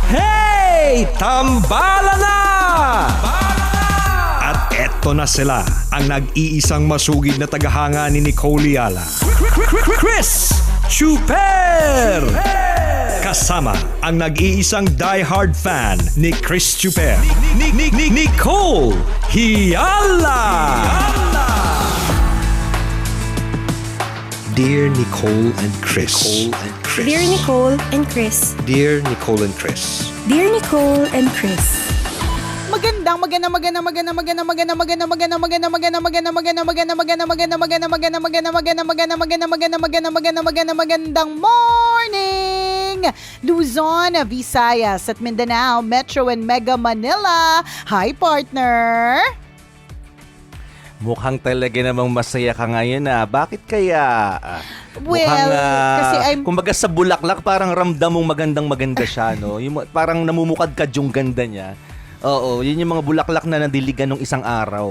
Hey! Tambala na! At eto na sila, ang nag-iisang masugid na tagahanga ni Nicole Yala. Chris Chuper! Kasama ang nag-iisang die-hard fan ni Chris Chuper. Nicole Yala! Dear Nicole and Chris. Dear Nicole and Chris. Dear Nicole and Chris. Dear Nicole and Chris. Magandang morning! Luzon, Visayas at Mindanao, Metro and Mega Manila. Hi, partner! Mukhang talaga namang masaya ka ngayon Bakit kaya? Well, kasi kumbaga sa bulaklak parang ramdam mong maganda siya, no? Yung, parang namumukad ka yung ganda niya. Oo, yun yung mga bulaklak na nadiligan nung isang araw.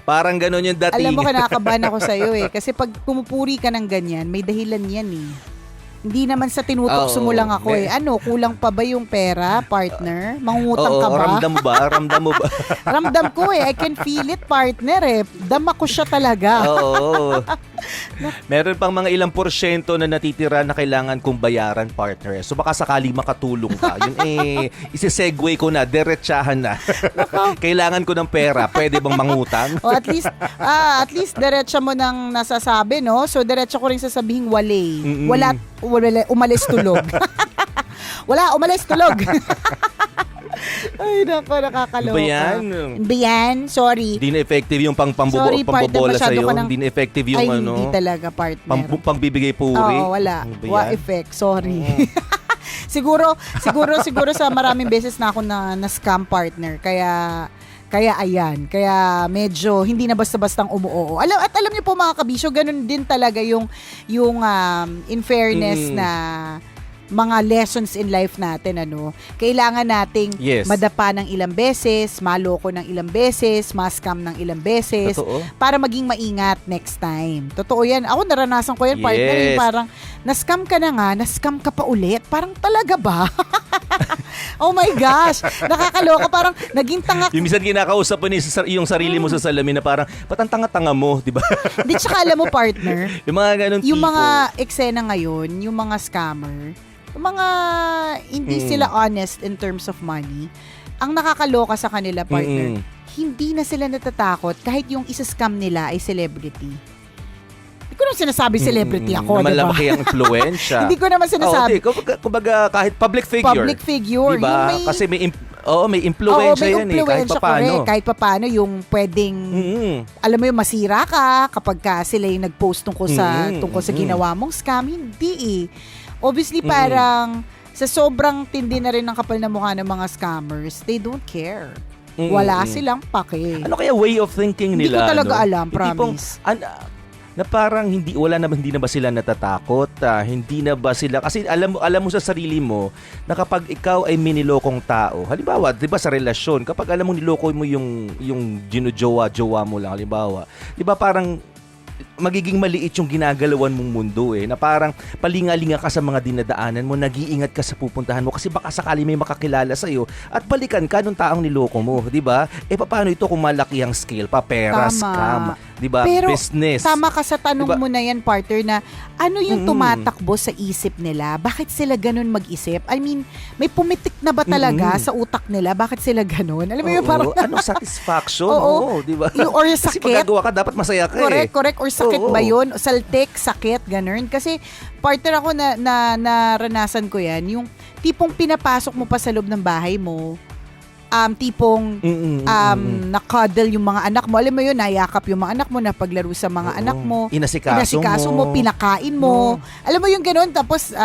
Parang gano'n yung dating. Alam mo, kinakabahan ako sa'yo Kasi pag pumupuri ka ng ganyan, may dahilan yan Hindi naman sa tinutokso mo lang ako kulang pa ba yung pera, partner? Mangungutang ka ba? Ramdam mo ba? Ramdam ko I can feel it, partner Dama ko siya talaga. Oo. Meron pang mga ilang porsyento na natitira na kailangan kong bayaran, partner. So baka sakali makatulong ka. Yun isi-segue ko na, diretsahan na. Kailangan ko ng pera, pwede bang mangutang? At least diretsa mo nang nasasabi, no? So diretsa ko rin sasabihin wale. Wala, umalis tulog. Wala, umalis tulog. Ay, nako, nakakaloka. Ba yan? Sorry. Hindi na effective yung pambobola sa'yo. Hindi na effective yung hindi talaga, partner. Pangbibigay puri. Oo, wala. Wa effect, sorry. siguro sa maraming beses na ako na scam, partner. Kaya ayan, kaya medyo hindi na basta-bastang umuoo. Alam niyo po mga kabisyo, ganun din talaga yung in fairness na mga lessons in life natin, kailangan nating madapa ng ilang beses, maloko ng ilang beses, ma-scam ng ilang beses. Totoo. Para maging maingat next time. Totoo yan. Ako naranasan ko yan, partner. Yung parang, na-scam ka na nga, na-scam ka pa ulit. Parang talaga ba? Oh my gosh. Nakakaloka. Parang naging tanga. Yung minsan kinakausap mo yung sarili mo sa salamin na parang, ba't ang tanga-tanga mo, di ba? Di, tsaka alam mo, partner, yung mga ganun yung tipo. mga eksena ngayon, yung mga scammer, yung mga hindi sila honest in terms of money, ang nakakaloka sa kanila, partner, hindi na sila natatakot kahit yung isa-scam nila ay celebrity. Hindi ko naman sinasabi celebrity ako, naman diba? Malaki ang influensya. Hindi ko naman sinasabi. Kumbaga kahit public figure. Public figure. Diba? Kasi may influensya yan kahit papano. Kahit papano yung pwedeng, alam mo yung masira ka kapag sila yung nag-post tungkol sa ginawa mong scam. Hindi Obviously, parang sa sobrang tindi na rin ng kapal na mukha ng mga scammers, they don't care. Wala silang pake. Ano kaya way of thinking nila? Hindi ko talaga alam, promise. Na parang hindi na ba sila natatakot? Hindi na ba sila, kasi alam mo sa sarili mo na kapag ikaw ay minilokong tao, halimbawa, 'di ba sa relasyon, kapag alam mo niloko mo yung ginujowa-jowa mo lang, halimbawa, 'di ba parang magiging maliit yung ginagalawan mong mundo na parang palingalinga ka sa mga dinadaanan mo, nag-iingat ka sa pupuntahan mo kasi baka sakali may makakilala sa iyo at balikan ka nung taong niloko mo, 'di ba? Paano ito kung malaki ang scale, pera, scam, 'di ba? Business. Tama ka sa tanong mo na yan, partner, na ano yung tumatakbo sa isip nila? Bakit sila ganun mag-isip? I mean, may pumitik na ba talaga sa utak nila? Bakit sila ganun? Alam mo yung parang anong satisfaction? Oo, 'di ba? Or sakit. Kasi pag gagawa ka dapat masaya ka. Correct. Or sakit ba yun? Saltik, sakit, ganun. Kasi partner ako na naranasan ko yan, yung tipong pinapasok mo pa sa loob ng bahay mo, tipong na-cuddle yung mga anak mo. Alam mo yun, nayakap yung mga anak mo, napaglaro sa mga anak mo. Inasikaso mo, pinakain mo. Alam mo yung ganun, tapos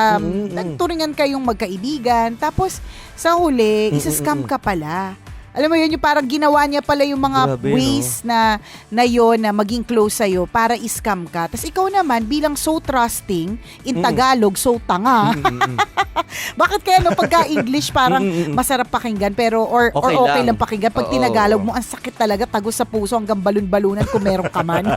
nagturingan kayong magkaibigan. Tapos sa huli, isa-scam ka pala. Alam mo yun, yung parang ginawa niya pala yung mga ways na yun na maging close sa'yo para i-scam ka. Tapos ikaw naman, bilang so trusting, in Tagalog, so tanga, Bakit kaya no pagka English parang masarap pakinggan pero or okay lang pakinggan pag Oo. tinagalog mo ang sakit talaga tagos sa puso hanggang balon-balunan kung meron ka man.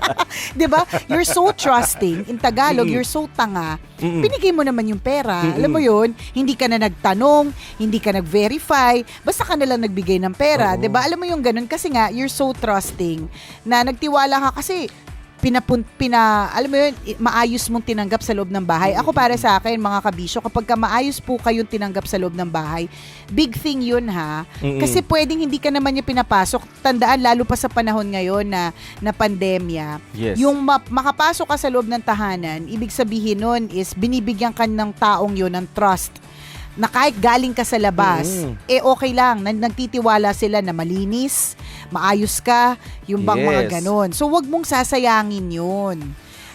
'Di ba? You're so trusting in Tagalog, you're so tanga. Binigay mo naman yung pera. Alam mo 'yun, hindi ka na nagtanong, hindi ka nag-verify, basta ka na lang nagbigay ng pera, Oo. 'di ba? Alam mo yung ganun kasi nga you're so trusting na nagtiwala ka kasi alam mo yun, maayos mong tinanggap sa loob ng bahay. Ako para sa akin, mga kabisyo, kapag ka maayos po kayong tinanggap sa loob ng bahay, big thing yun ha. Kasi pwedeng hindi ka naman yung pinapasok. Tandaan, lalo pa sa panahon ngayon na pandemya, Yes. yung makapasok ka sa loob ng tahanan, ibig sabihin nun is binibigyan ka ng taong yun ng trust na kahit galing ka sa labas, okay lang, nagtitiwala sila na malinis, maayos ka, yung bang mga Yes. ganon. So, wag mong sasayangin yun.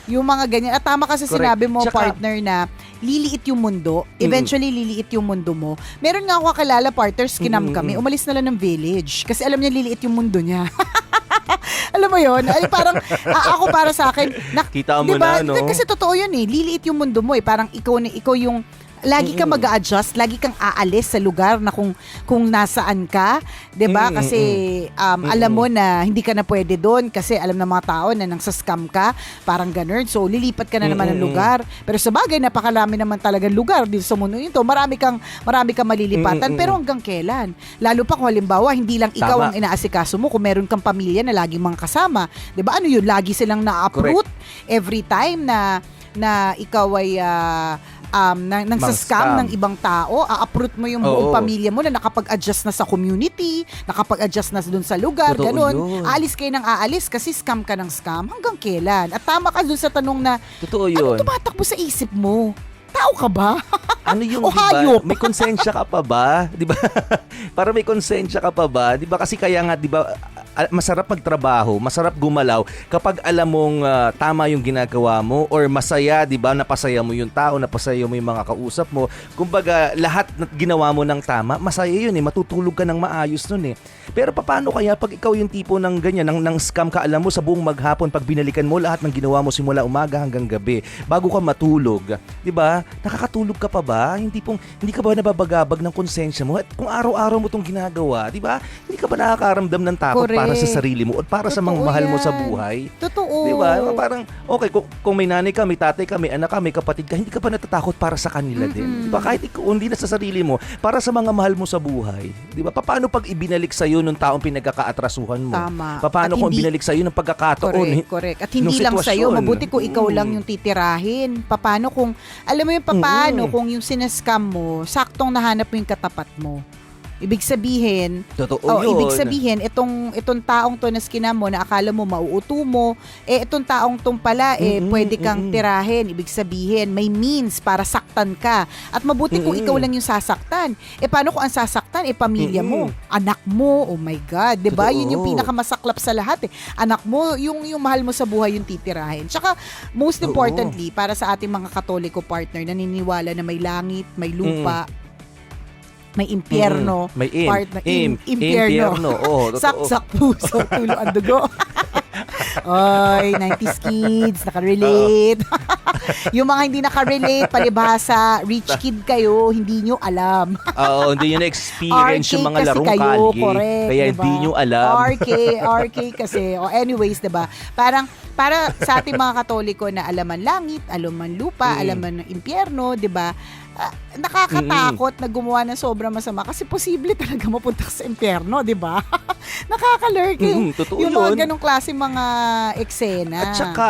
Yung mga ganyan. At tama kasi Correct. sinabi mo, Tsaka- partner, na liliit yung mundo. Eventually, liliit yung mundo mo. Meron nga ako kakilala, partner, skinam kami. Umalis na lang ng village. Kasi alam niya, liliit yung mundo niya. Alam mo yun? Ay, parang, ako para sa akin, Kita mo diba? na, no? Kasi totoo yun eh. Liliit yung mundo mo eh. Parang ikaw yung lagi kang mag-a-adjust, lagi kang aalis sa lugar na kung nasaan ka, 'di ba? Kasi alam mo na hindi ka na pwede doon kasi alam ng mga tao na nang sa scam ka, parang ganun. So lilipat ka na naman ng lugar. Pero sa bagay napakalami naman talaga lugar dito sa mundo nito. Marami kang malilipatan pero hanggang kailan? Lalo pa kung halimbawa hindi lang ikaw Tama. ang inaasikaso mo, kung meron kang pamilya na laging mga kasama, 'di ba? Ano 'yun? Lagi silang na-uproot every time na ikaw ay nang sa scam ng ibang tao, a-uproot mo yung buong Oo. pamilya mo na nakapag-adjust na sa community, nakapag-adjust na dun sa lugar, Totoo ganun. yun. Aalis kayo ng aalis kasi scam ka ng scam. Hanggang kailan? At tama ka dun sa tanong na, Totoo ano yun. tumatakbo sa isip mo? Tao ka ba? Ano yung, O di ba? hayop. May konsensya ka pa ba? Di ba? Para may konsensya ka pa ba? Di ba? Kasi kaya nga, di ba, masarap magtrabaho, masarap gumalaw kapag alam mong tama yung ginagawa mo or masaya, di ba? Napasaya mo yung tao, napasaya mo yung mga kausap mo. Kumbaga, lahat na ginawa mo ng tama, masaya yun eh. Matutulog ka ng maayos nun eh. Pero paano kaya pag ikaw yung tipo ng ganyan, ng scam ka, alam mo sa buong maghapon, pag binalikan mo lahat ng ginawa mo simula umaga hanggang gabi, bago ka matulog, di ba? Nakakatulog ka pa ba? Hindi ka ba nababagabag ng konsensya mo? At kung araw-araw mo itong ginagawa, di ba? Hindi ka ba nakakaramdam ng takot Correct. para sa sarili mo at para sa mga Totoo mahal mo sa yan. buhay? Totoo. Di ba? Parang, okay, kung may nanay ka, may tatay ka, may anak ka, may kapatid ka, hindi ka ba natatakot para sa kanila din? Di ba? Kahit ikaw, hindi na sa sarili mo, para sa mga mahal mo sa buhay. Di ba? Paano pag ibinalik sa'yo nung taong pinagkakaatrasuhan mo? Tama. Paano At kung hindi- ibinalik sa'yo ng pagkakataon? Correct. At nung hindi lang sa'yo, sitwasyon? mabuti kung ikaw lang yung titirahin. Paano kung, alam mo yung paano kung yung sinascam mo, saktong nahanap mo yung katapat mo. Ibig sabihin, Totoo yun. ibig sabihin, itong taong to na skinam mo, na akala mo mauuto mo, itong taong tong pala, pwede kang tirahin. Ibig sabihin, may means para saktan ka. At mabuti kung ikaw lang yung sasaktan. Paano kung ang sasaktan, pamilya mo, anak mo, oh my God, di ba? Totoo. Yun yung pinakamasaklap sa lahat. Anak mo, yung mahal mo sa buhay yung titirahin. Tsaka, most importantly, para sa ating mga Katoliko partner, naniniwala na may langit, may lupa, may impyerno. May impyerno. Oo, totoo. Saksak puso, tulo ang dugo. Oy, 90s kids, nakarelate. Yung mga hindi nakarelate, palibhasa, rich kid kayo, hindi nyo alam. Oo, hindi nyo na-experience yung mga kasi larong kayo, kalye. correct, Kaya diba? hindi nyo alam. RK kasi. Anyways, diba? Parang, para sa ating mga Katoliko na alaman langit, alaman lupa, alaman ng impyerno, diba? Nakakatakot na gumawa ng sobrang masama kasi posible talaga mapunta ka sa impyerno, di ba? Nakakalurk totoo yung mga yun. ganong klase mga eksena. At saka,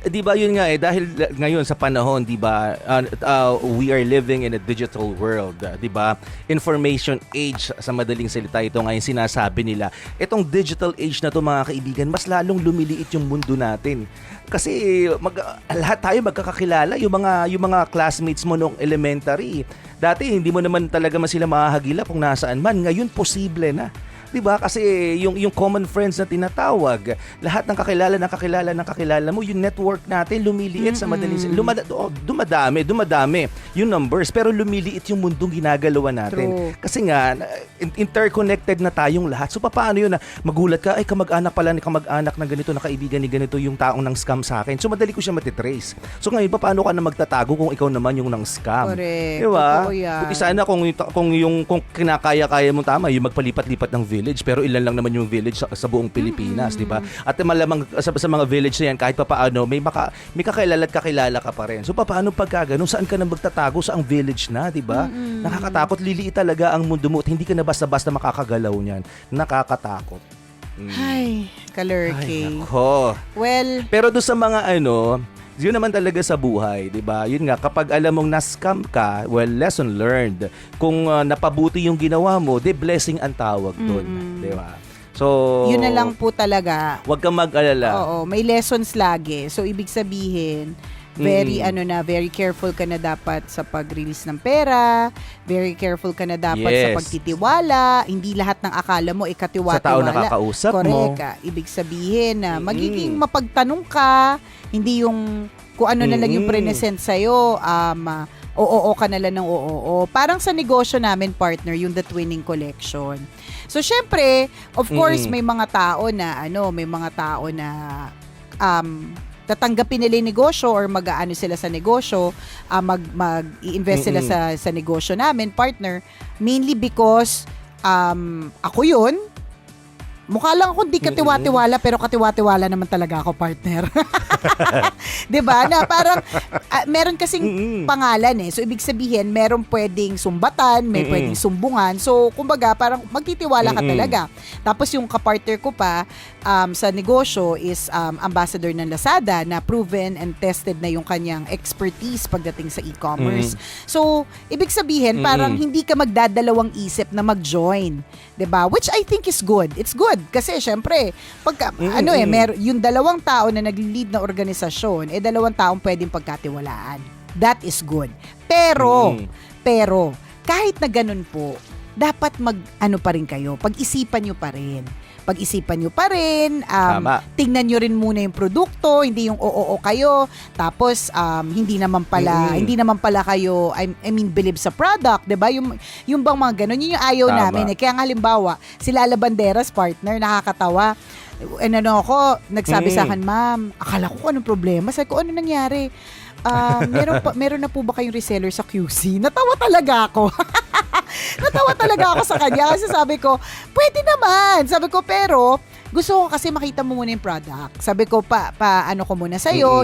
di ba yun nga dahil ngayon sa panahon, di ba, we are living in a digital world, di ba? Information age, sa madaling salita ito ngayon sinasabi nila. Itong digital age na to, mga kaibigan, mas lalong lumiliit yung mundo natin. Kasi lahat tayo magkakakilala, yung mga classmates mo nung elementary. Dati hindi mo naman talaga sila mahahagilap kung nasaan man. Ngayon posible na. 'Di ba? Kasi yung common friends na tinatawag, lahat ng kakilala mo, yung network natin lumiliit sa madaling dumadami yung numbers, pero lumiliit yung mundong ginagalawan natin. True. Kasi nga interconnected na tayong lahat. So paano yun na magulat ka, ay kamag-anak pala ni kamag-anak na ganito, na kaibigan ni ganito yung taong nang scam sa akin. So madali ko siya matitrace. So ngayon paano ka na magtatago kung ikaw naman yung nang scam? Correct. Diba? Totoo yan. Buti sana kung kinakaya-kaya mo tama yung magpalipat-lipat ng village, pero ilan lang naman yung village sa buong Pilipinas, di ba? At malamang sa mga village na yan, kahit papaano may kakilala at kakilala ka pa rin. So paano pagka ganun, saan ka na magtatago sa ang village na, di ba? Nakakatakot, liliit talaga ang mundo mo at hindi ka na basta-basta makakagalaw niyan. Nakakatakot. Ay, kalurky. Ay, nako. Well, Pero doon sa mga yun naman talaga sa buhay, 'di ba? Yun nga, kapag alam mong na-scam ka, well, lesson learned. Kung napabuti yung ginawa mo, blessing ang tawag doon, 'di ba? So, yun na lang po talaga. Huwag kang mag-alala. Oo, may lessons lagi. So, ibig sabihin, very careful ka na dapat sa pag-release ng pera, very careful ka na dapat sa Yes. pagtitiwala, hindi lahat ng akala mo ikatiwa-tiwala. Sa tao nakakausap mo. Correct. Ibig sabihin na magiging mapagtanong ka, hindi yung kung ano na lang yung present sa'yo, oo ka na lang ng oo. Parang sa negosyo namin, partner, yung The Twinning Collection. So, syempre, of course, may mga tao na tatanggapin nila yung negosyo or mag-aano sila sa negosyo, mag-i-invest sila sa negosyo namin, partner, mainly because ako yun, mukha lang ako di katiwa-tiwala, pero katiwa-tiwala naman talaga ako, partner. 'Di ba? Na parang meron kasing pangalan eh. So ibig sabihin, meron pwedeng sumbatan, may pwedeng sumbungan. So kumbaga, parang magtitiwala ka talaga. Tapos yung kapartner ko pa sa negosyo is ambassador ng Lazada na proven and tested na yung kanyang expertise pagdating sa e-commerce. So ibig sabihin, parang hindi ka magdadalawang isip na mag-join, 'di ba? Which I think is good. It's good kasi syempre, pagka yung dalawang tao na nagli-lead na organisasyon, dalawang taong pwedeng pagkatiwalaan. That is good. Pero kahit na ganun po, dapat pa rin kayo. Pag-isipan nyo pa rin. Tingnan nyo rin muna yung produkto, hindi yung oo kayo. Tapos hindi naman pala kayo believe sa product, 'di ba? Yung bang mga ganun, yun yung ayaw namin. Kaya nga halimbawa, si Lala Banderas, partner, nakakatawa. Nagsabi sa akin, ma'am, akala ko anong problema. Sabi ko, ano nangyari? Meron na po ba kayong reseller sa QC? Natawa talaga ako. Sa kanya kasi sabi ko, pwede naman. Sabi ko, pero gusto ko kasi makita mo muna yung product. Sabi ko, ano ko muna sa'yo,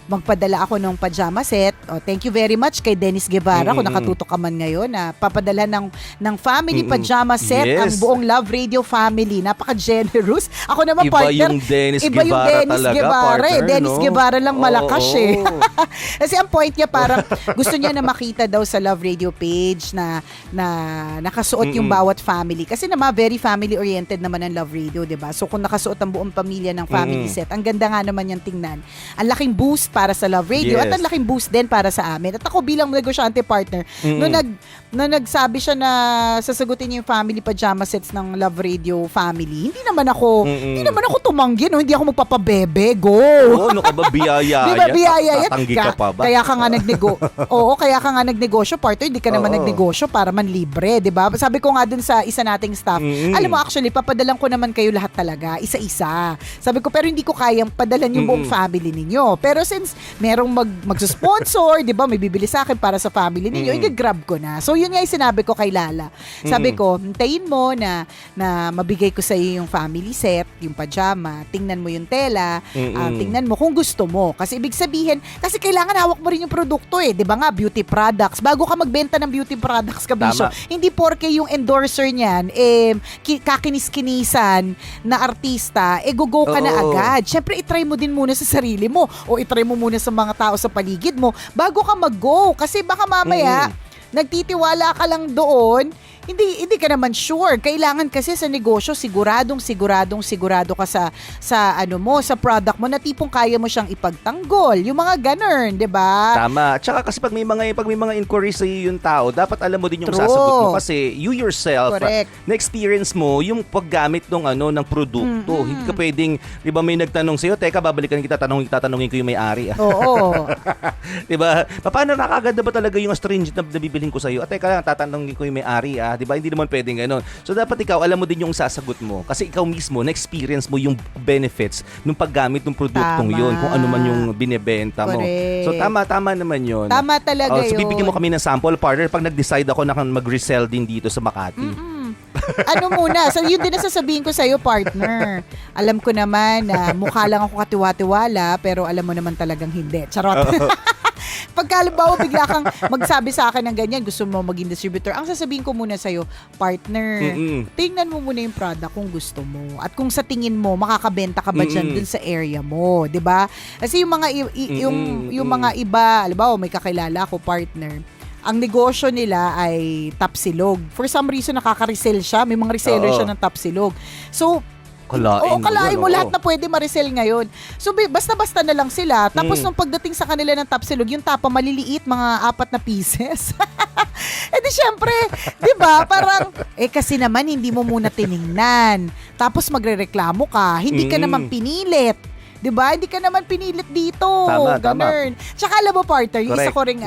magpadala ako ng pajama set. Thank you very much kay Dennis Guevara, kung nakatutok ka man ngayon, na papadala ng family pajama set, ang buong Love Radio family. Napaka-generous. Ako naman, iba partner. Yung Dennis Iba yung Guevara Dennis talaga, Guevara. partner, Dennis no? Guevara lang malakas eh. Oo. Kasi ang point niya, parang gusto niya na makita daw sa Love Radio page na nakasuot yung bawat family. Kasi naman, very family-oriented naman ang Love Radio, diba? So, kung nakasuot ang buong pamilya ng family set, ang ganda nga naman yung tingnan. Ang laking boost para sa Love Radio at ang laking boost din para sa amin. At ako bilang negosyante partner, nung nagsabi siya na sasagutin niya yung family pajama sets ng Love Radio family, hindi naman ako tumanggi, no? Hindi ako magpapabebe. Go! Oo, ano ka ba? Biyaya. Di ba biyaya yan? Tatanggi ka pa ba? Kaya ka nga nagnegosyo, partner. Hindi ka naman nagnegosyo para man libre, di ba? Sabi ko nga dun sa isa nating staff, alam mo, actually, papadalan ko naman kayo lahat talaga, isa-isa. Sabi ko, pero hindi ko kayang padalan yung buong family ninyo. Pero since merong magsusponsor, di ba, may bibili sa akin para sa family ninyo, i-grab ko na. So, yun nga yung sinabi ko kay Lala. Sabi ko, hintayin mo na mabigay ko sa iyo yung family set, yung pajama, tingnan mo yung tela, tingnan mo kung gusto mo. Kasi ibig sabihin, kasi kailangan hawak mo rin yung produkto eh. Di ba nga, beauty products. Bago ka magbenta ng beauty products, kabisyo, hindi porke yung endorser niyan, kakinis-kinisan na artista, go ka na agad. Siyempre, itry mo din muna sa sarili mo o itry mo muna sa mga tao sa paligid mo bago ka mag-go. Kasi baka mamaya, nagtitiwala ka lang doon, hindi ka naman sure. Kailangan kasi sa negosyo sigurado ka sa ano mo, sa product mo na tipong kaya mo siyang ipagtanggol. Yung mga ganun, 'di ba? Tama. Tsaka kasi pag may mga inquiries sa yung tao, dapat alam mo din yung True. sasagot mo kasi you yourself Correct. na-experience mo yung paggamit ng produkto. Hindi ka pwedeng, 'di ba, may nagtanong sa iyo, teka, babalikan kita, tatanungin ko yung may-ari. Oo. 'Di ba? Paano nakakaganda ba talaga yung stringent na bibilhin ko sa iyo? Teka lang, tatanungin ko yung may-ari, 'di ba? Hindi naman pwedeng ganoon. So dapat ikaw alam mo din yung sasagot mo kasi ikaw mismo na-experience mo yung benefits ng paggamit ng produktong Tama. yun, kung ano man yung binebenta mo. Correct. So tama naman yun. Tama talaga So yun. bibigyan mo kami ng sample, partner, pag nag-decide ako na mag-resell din dito sa Makati. Ano muna, so yun din na sasabihin ko sa'yo, partner. Alam ko naman na mukha lang ako katiwa-tiwala, pero alam mo naman talagang hindi. Charot. Pagka halimbawa bigla kang magsabi sa akin ng ganyan, gusto mo maging distributor, ang sasabihin ko muna sa'yo, partner, tingnan mo muna yung product kung gusto mo. At kung sa tingin mo, makakabenta ka ba dyan dun sa area mo, 'di ba? Kasi yung mga yung mga iba, halimbawa may kakilala ko, partner, ang negosyo nila ay tapsilog. For some reason, nakaka-resell siya. May mga reseller siya ng tapsilog. So, kalain mo lahat na pwede ma-resell ngayon. So, basta-basta na lang sila. Tapos, nung pagdating sa kanila ng tapsilog, yung tapa maliliit, mga 4 na pieces. Eh di syempre, di ba? Parang, kasi naman, hindi mo muna tiningnan. Tapos, magrereklamo ka. Hindi ka naman pinilit. 'Di ba? Hindi ka naman pinilit dito. Tama. Tsaka alam mo, partner, yung isa Correct. ko ring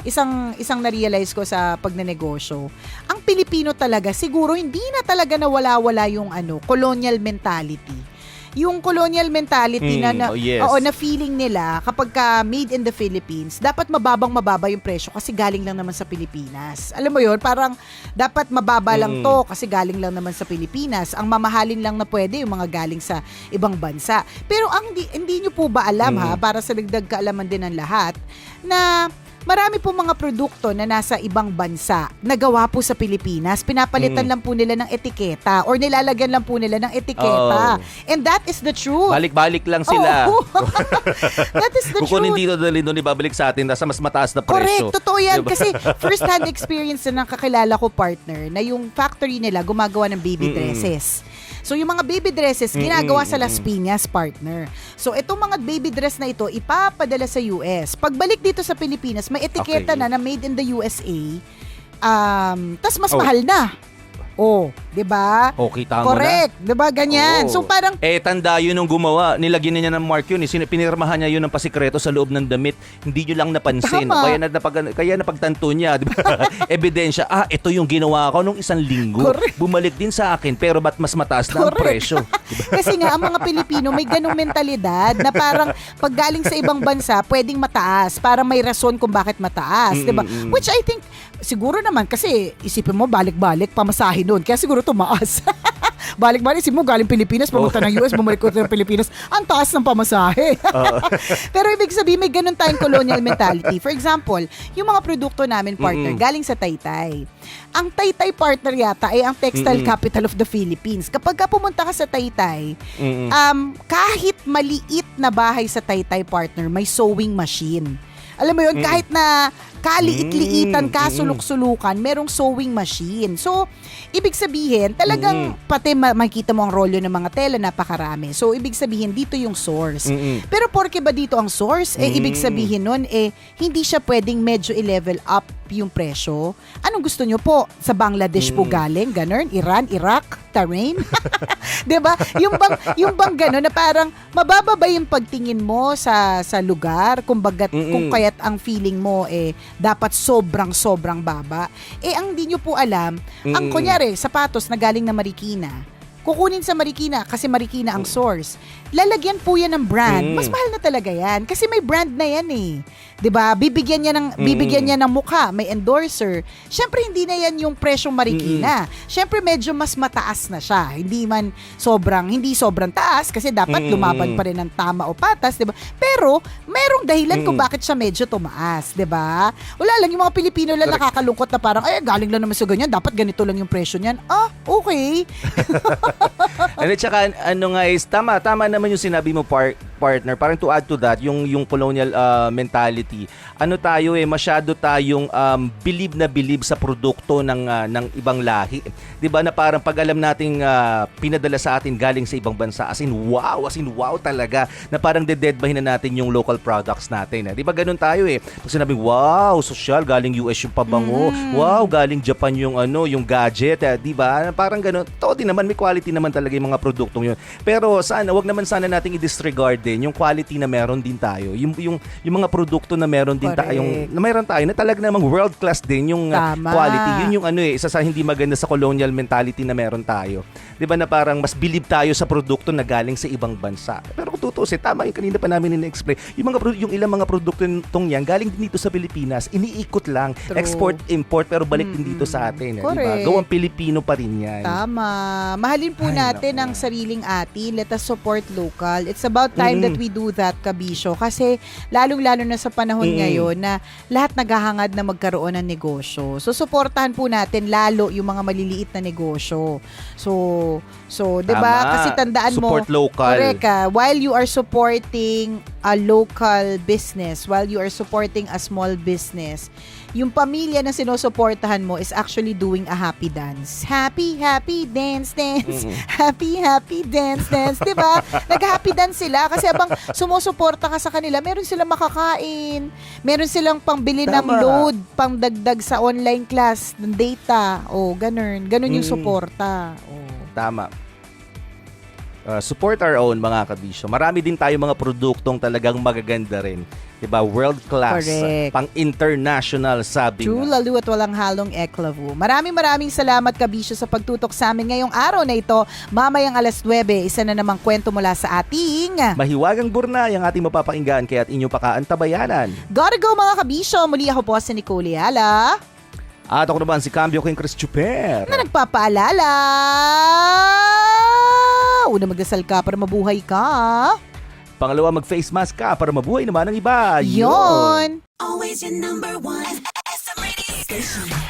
isang na-realize ko sa pagnenegosyo. Ang Pilipino talaga, siguro hindi na talaga nawala-wala yung colonial mentality. Yung colonial mentality yes. na feeling nila kapag ka made in the Philippines, dapat mababa yung presyo kasi galing lang naman sa Pilipinas. Alam mo yun, parang dapat mababa lang to kasi galing lang naman sa Pilipinas. Ang mamahalin lang na pwede yung mga galing sa ibang bansa. Pero hindi nyo po ba alam para sa dagdag kaalaman din ng lahat, na marami po mga produkto na nasa ibang bansa nagawa po sa Pilipinas. Pinapalitan lang po nila ng etiketa or nilalagyan lang po nila ng etiketa. And that is the truth. Balik-balik lang sila. That is the Kukunin truth. dito dalhin doon, ibabalik sa atin sa mas mataas na presyo. Correct, totoo yan. Diba? Kasi first-hand experience na ng kakilala ko, partner, na yung factory nila gumagawa ng baby dresses. So, yung mga baby dresses, ginagawa sa Las Piñas, partner. So, itong mga baby dress na ito, ipapadala sa US. Pagbalik dito sa Pilipinas, may etiketa na made in the USA. Tas mas mahal na. Di ba? Okay, tama Correct, di ba? Ganyan. Oo. So, parang Tanda yun nung gumawa. Nilagyan niya ng mark yun. Pinirmahan niya yun ng pasikreto sa loob ng damit. Hindi nyo lang napansin. Tama. Kaya napagtanto niya. Di ba? Ebidensya. Ito yung ginawa ko nung 1 linggo. Correct. Bumalik din sa akin. Pero ba't mas mataas na ang Correct. presyo? Kasi nga, ang mga Pilipino may ganong mentalidad na parang pag galing sa ibang bansa, pwedeng mataas. Para may rason kung bakit mataas. Diba? Which I think, siguro naman, kasi isipin mo, balik-balik, pamasahin nun. Kaya siguro tumaas. Balik-balik, isipin mo, galing Pilipinas, pumunta ng US, bumalik ko ng Pilipinas, ang taas ng pamasahe. Pero ibig sabihin, may ganun tayong colonial mentality. For example, yung mga produkto namin, partner, galing sa Taytay. Ang Taytay, partner, yata ay ang textile capital of the Philippines. Kapag ka pumunta ka sa Taytay, kahit maliit na bahay sa Taytay, partner, may sewing machine. Alam mo yun, kahit na kaliit-liitan, kasuluk-sulukan, merong sewing machine. So, ibig sabihin, talagang pati makikita mo ang rolyo ng mga tela, napakarami. So, ibig sabihin, dito yung source. Pero porke ba dito ang source? Ibig sabihin nun, hindi siya pwedeng medyo i-level up yung presyo. Anong gusto nyo po? Sa Bangladesh po galing? Ganun? Iran? Iraq? Bahrain? Diba? Yung bang gano'n na parang mababa ba yung pagtingin mo sa lugar? Kung kaya't ang feeling mo dapat sobrang baba. Ang di nyo po alam, ang kunyari, sapatos na galing na Marikina, kukunin sa Marikina kasi Marikina ang source. Lalagyan po yan ng brand. Mas mahal na talaga yan kasi may brand na yan 'Di ba? Bibigyan niya ng mukha, may endorser. Syempre hindi na yan yung presyong Marikina. Syempre medyo mas mataas na siya. Hindi sobrang taas kasi dapat lumaban pa rin ng tama o patas, 'di ba? Pero merong dahilan kung bakit siya medyo tumaas, 'di ba? Wala lang yung mga Pilipino lang nakakalungkot na parang galing lang naman sa ganyan, dapat ganito lang yung presyo niyan. Okay. And at saka, tama naman yung sinabi mo, partner, parang to add to that, yung colonial mentality, ano tayo masyado tayong believe na believe sa produkto ng ibang lahi. 'Di ba na parang pag alam nating pinadala sa atin galing sa ibang bansa, as in wow talaga, na parang dededbahin na natin yung local products natin. 'Di ba ganun tayo Pag sinabing wow, social, galing US yung pabango, wow, galing Japan yung yung gadget, 'di ba? Parang ganun. Totoo din naman, may quality naman talaga yung mga produktong yun. Pero wag naman sana nating i-disregard din yung quality na meron din tayo. Yung mga produkto na meron din meron tayo na talaga namang world class din yung quality. Yun yung isa sa hindi maganda sa colonial mentality na meron tayo. 'Di ba na parang mas believe tayo sa produkto na galing sa ibang bansa. Pero kung tutuusin, tama yung kanina pa namin in-explain. Yung ilang mga produkto nitong yan galing din dito sa Pilipinas, iniikot lang, True. export import, pero balik din dito sa atin, 'di ba? Correct. Gawang Pilipino pa rin yan. Tama. Mahalin po natin ang sariling atin. Let us support local. It's about time that we do that, Kabisyo. Kasi lalong-lalo na sa panahon ngayon na lahat naghahangad na magkaroon ng negosyo. So, suportahan po natin lalo yung mga maliliit na negosyo. So 'di ba? Tama. Kasi tandaan mo, Support local. correct while you are supporting a local business, while you are supporting a small business, yung pamilya na sinusuportahan mo is actually doing a happy dance. Happy dance. Happy dance. 'Di ba? Nag-happy dance sila kasi habang sumusuporta ka sa kanila, meron silang makakain, meron silang pangbili ng load, pangdagdag sa online class ng data. Ganun yung suporta. Tama. Support our own, mga kabisyo. Marami din tayo mga produktong talagang magaganda rin. 'Di ba? World class, Correct. pang international, sabi True, nga. lalo at walang halong eklavu. Maraming salamat, Kabisyo, sa pagtutok sa amin ngayong araw na ito. Mamayang 9:00, isa na namang kwento mula sa ating Mahiwagang Burnay ang ating mapapakinggan, kaya't inyong pakaantabayanan. Gotta go, mga Kabisyo. Muli ako po si Nicole Ayala, At ako naman si Cambio King Chris Chuper. na nagpapaalala, una magdasal ka para mabuhay ka. Pangalawa, mag-face mask ka para mabuhay naman ang iba. Yon! Always your number one SM radio station.